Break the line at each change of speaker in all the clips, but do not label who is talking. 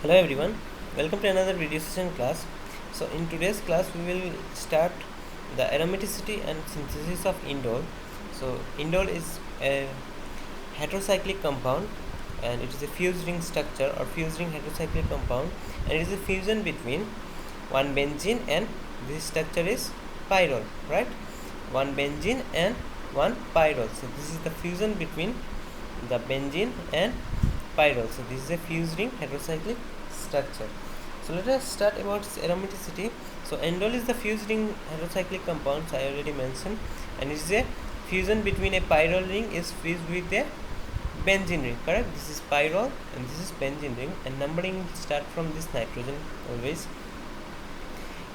Hello everyone, welcome to another video session class. So in today's class we will start the aromaticity and synthesis of indole. So indole is a heterocyclic compound and it is a fused ring structure or fused ring heterocyclic compound, and it is a fusion between one benzene and this structure is pyrrole, right? One benzene and one pyrrole. So this is the fusion between the benzene and pyrrole. So this is a fused ring heterocyclic structure. So let us start about its aromaticity. So indole is the fused ring heterocyclic compounds I already mentioned, and it is a fusion between a pyrrole ring is fused with a benzene ring, correct? This is pyrrole and this is benzene ring, and numbering start from this nitrogen always.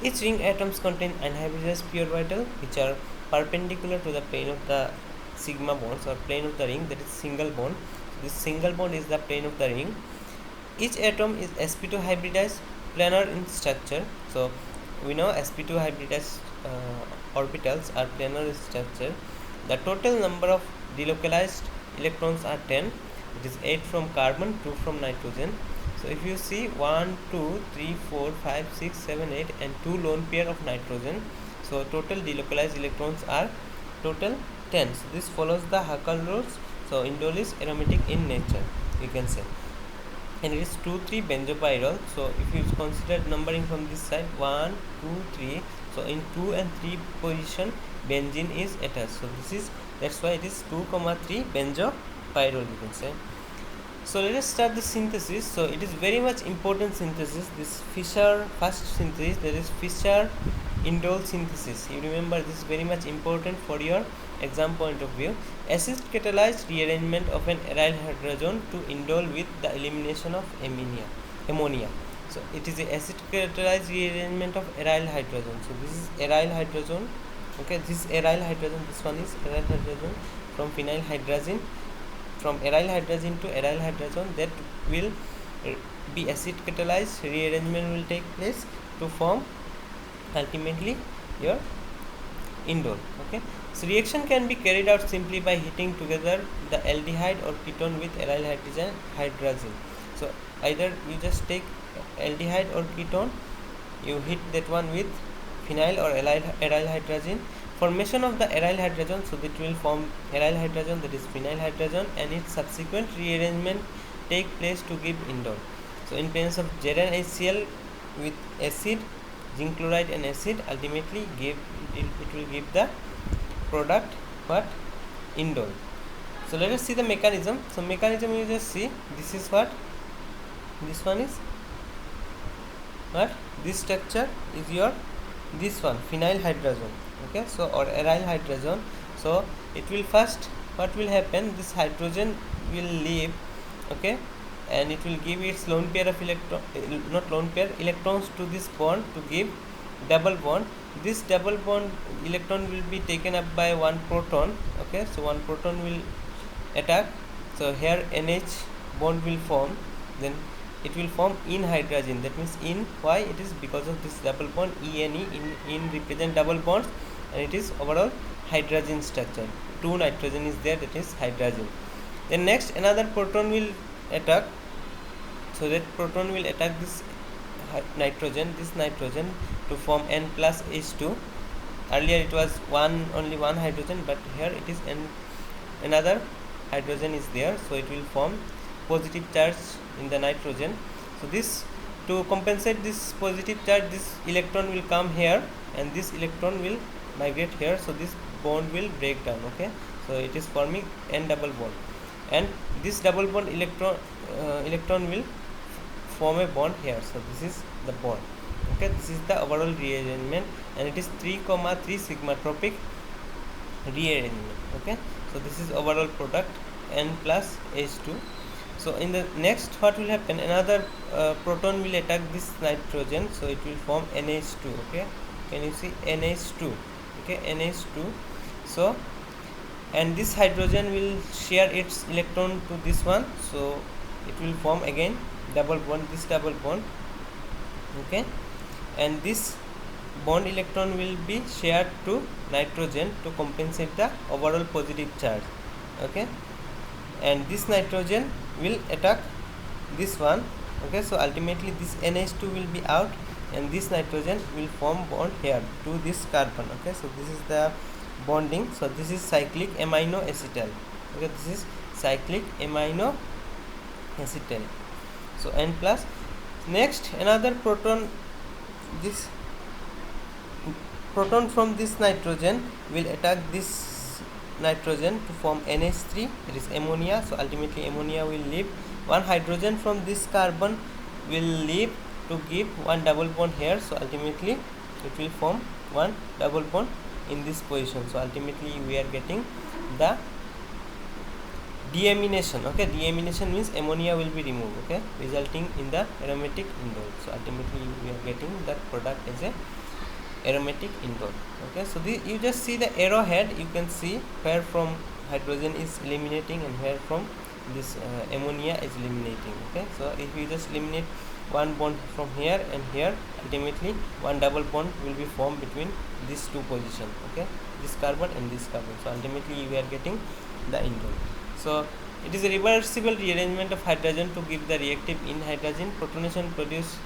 Each ring atoms contain anhydrous pure orbital which are perpendicular to the plane of the sigma bonds or plane of the ring, that is single bond. This single bond is the plane of the ring. Each atom is sp2 hybridized planar in structure. So we know sp2 hybridized orbitals are planar in structure. The total number of delocalized electrons are 10. It is 8 from carbon, 2 from nitrogen. So if you see 1, 2, 3, 4, 5, 6, 7, 8 and 2 lone pair of nitrogen, so total delocalized electrons are total 10. So this follows the Huckel rules. So indole is aromatic in nature, you can say, and it is 2,3 benzopyrrole. So if you consider numbering from this side 1, 2, 3, so in 2 and 3 position benzene is attached. So this is, that's why it is 2, 3 benzopyrrole, you can say. So let us start the synthesis. So it is very much important synthesis, this Fischer first synthesis, that is Fischer indole synthesis. You remember, this is very much important for your exam point of view. Acid catalyzed rearrangement of an aryl hydrogen to indole with the elimination of ammonia. So it is a acid catalyzed rearrangement of aryl hydrogen. So this is aryl hydrogen, okay, this is aryl hydrogen, this one is aryl hydrogen from phenyl hydrazine, from aryl hydrazine to aryl hydrogen, that will be acid catalyzed rearrangement will take place to form ultimately your indole. Okay, so reaction can be carried out simply by heating together the aldehyde or ketone with aryl hydrazine. So either you just take aldehyde or ketone, you heat that one with phenyl or aryl hydrazine. Formation of the aryl hydrogen, so that will form aryl hydrogen, that is phenyl hydrogen, and its subsequent rearrangement take place to give indole. So in presence of ZnHCl with acid, zinc chloride and acid, ultimately it will give the product what? Indole. So let us see the mechanism. So mechanism, you just see, this is what, this one is what, this structure is your, this one phenyl hydrogen, okay, so or aryl hydrogen. So it will first, what will happen, this hydrogen will leave, okay, and it will give its lone pair of electrons to this bond to give double bond. This double bond electron will be taken up by one proton, okay, so one proton will attack. So here NH bond will form, then it will form in hydrogen, that means in, why it is because of this double bond, ENE, in represent double bonds, and it is overall hydrogen structure. 2 nitrogen is there, that is hydrogen. Then next another proton will attack, so that proton will attack this nitrogen, to form N plus H2. Earlier it was only one hydrogen, but here it is another hydrogen is there, so it will form positive charge in the nitrogen. So this, to compensate this positive charge, this electron will come here and this electron will migrate here, so this bond will break down, okay, so it is forming N double bond, and this double bond electron will form a bond here. So this is the bond, okay, this is the overall rearrangement, and it is 3,3 sigmatropic rearrangement, okay. So this is overall product N plus H2. So in the next, what will happen, another proton will attack this nitrogen, so it will form NH2, okay, can you see NH2, okay, NH2. So and this hydrogen will share its electron to this one, so it will form again double bond, this double bond, okay, and this bond electron will be shared to nitrogen to compensate the overall positive charge, okay, and this nitrogen will attack this one, Okay, so ultimately this NH2 will be out and this nitrogen will form bond here to this carbon. Okay, so this is the bonding. So this is cyclic amino acetal. Okay, this is cyclic amino acetal. So N plus. Next, another proton, this proton from this nitrogen will attack this nitrogen to form NH3, that is ammonia. So ultimately ammonia will leave. One hydrogen from this carbon will leave to give one double bond here. So ultimately it will form one double bond in this position. So ultimately we are getting the deamination. Okay, deamination means ammonia will be removed, okay, resulting in the aromatic indole. So ultimately we are getting that product as a aromatic indole. Okay, so you just see the arrowhead, you can see where from hydrogen is eliminating and where from this ammonia is eliminating. Okay, so if you just eliminate one bond from here and here, ultimately one double bond will be formed between these two positions. Okay, this carbon and this carbon. So ultimately we are getting the indole. So it is a reversible rearrangement of hydrogen to give the reactive in hydrogen. Protonation produce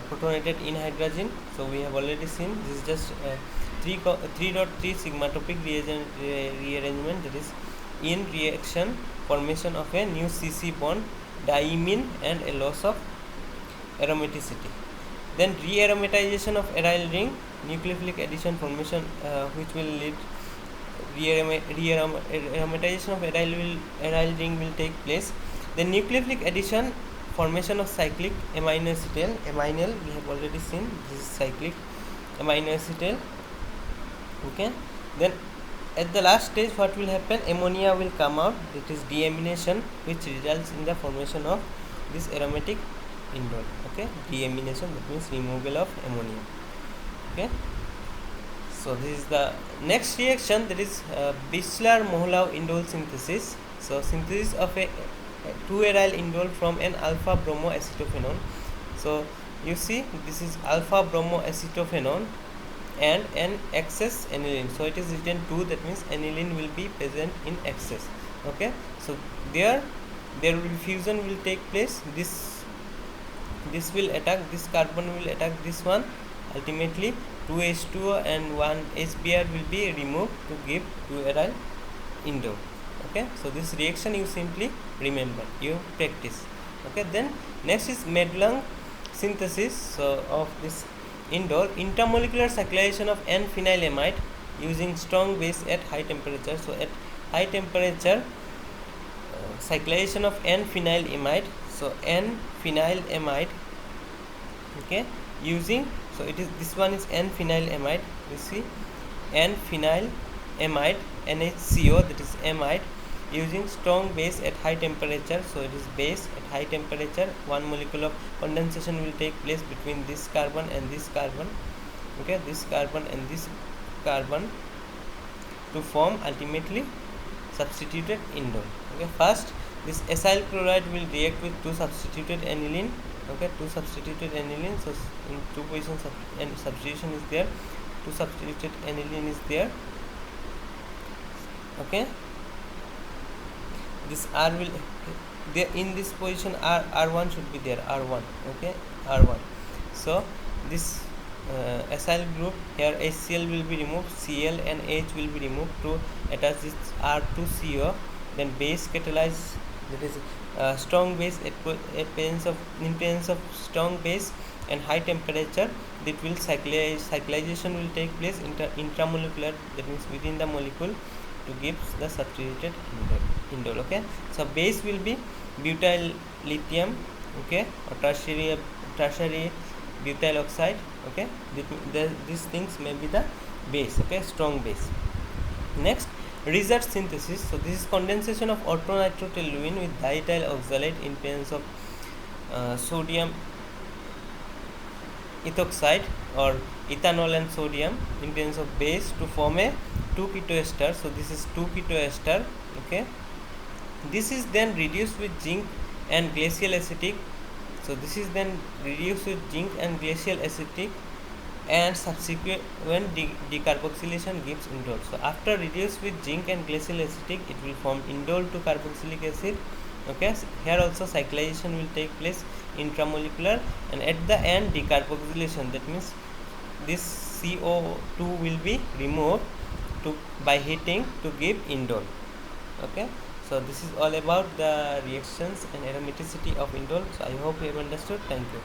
protonated in hydrogen. So we have already seen this is just 3.3 sigmatopic rearrangement, that is in reaction formation of a new CC bond, diimine, and a loss of aromaticity. Then rearomatization of aryl ring, nucleophilic addition formation which will lead rearomatization of aryl ring will take place. Then nucleophilic addition formation of cyclic amino acetal, aminal we have already seen, this is cyclic amino acetal. Okay, then at the last stage what will happen, ammonia will come out, that is deamination, which results in the formation of this aromatic indole. Okay, deamination, that means removal of ammonia. Okay, so this is the next reaction, that is Bichler-Mohlau indole synthesis. So synthesis of a 2-aryl indole from an alpha bromoacetophenone. So you see this is alpha bromoacetophenone and an excess aniline. So it is written 2, that means aniline will be present in excess. Okay, so there will be fusion will take place. This will attack this carbon, will attack this one. Ultimately 2H2O and 1 HBr will be removed to give 2-aryl indole. Okay, so this reaction you simply remember, you practice. Okay, then next is Madelung synthesis. So of this indole, intermolecular cyclization of N-phenylamide using strong base at high temperature. So at high temperature cyclization of N-phenylamide. So N-phenylamide, okay, using, so it is, this one is N-phenylamide, you see N-phenylamide NHCO, that is amide, using strong base at high temperature. So it is base at high temperature, one molecule of condensation will take place between this carbon and this carbon. Okay, this carbon and this carbon to form ultimately substituted indole. Okay, first this acyl chloride will react with two substituted aniline. Okay, two substituted aniline, so in two positions and substitution is there, two substituted aniline is there. Okay, this R will there in this position, R1 should be there, R1. Okay, R1. So this acyl group here, HCl will be removed, Cl and H will be removed to attach this R2CO. Then base catalyze, that is strong base in presence of strong base and high temperature, that will cyclization will take place intramolecular, that means within the molecule, to give the substituted indole. Okay, so base will be butyl lithium, okay, or tertiary butyl oxide. Okay, these things may be the base. Okay, strong base. Next, Research synthesis. So this is condensation of orthonitrotoluene with diethyl oxalate in presence of sodium ethoxide or ethanol and sodium in presence of base to form a 2-ketoester. So this is 2-ketoester. Okay, this is then reduced with zinc and glacial acetic. So this is then reduced with zinc and glacial acetic, and subsequent when decarboxylation gives indole. So after reduced with zinc and glacial acetic, it will form indole to carboxylic acid, Okay, here also cyclization will take place intramolecular, and at the end decarboxylation, that means this CO2 will be removed to by heating to give indole. Okay, so this is all about the reactions and aromaticity of indole. So I hope you have understood. Thank you.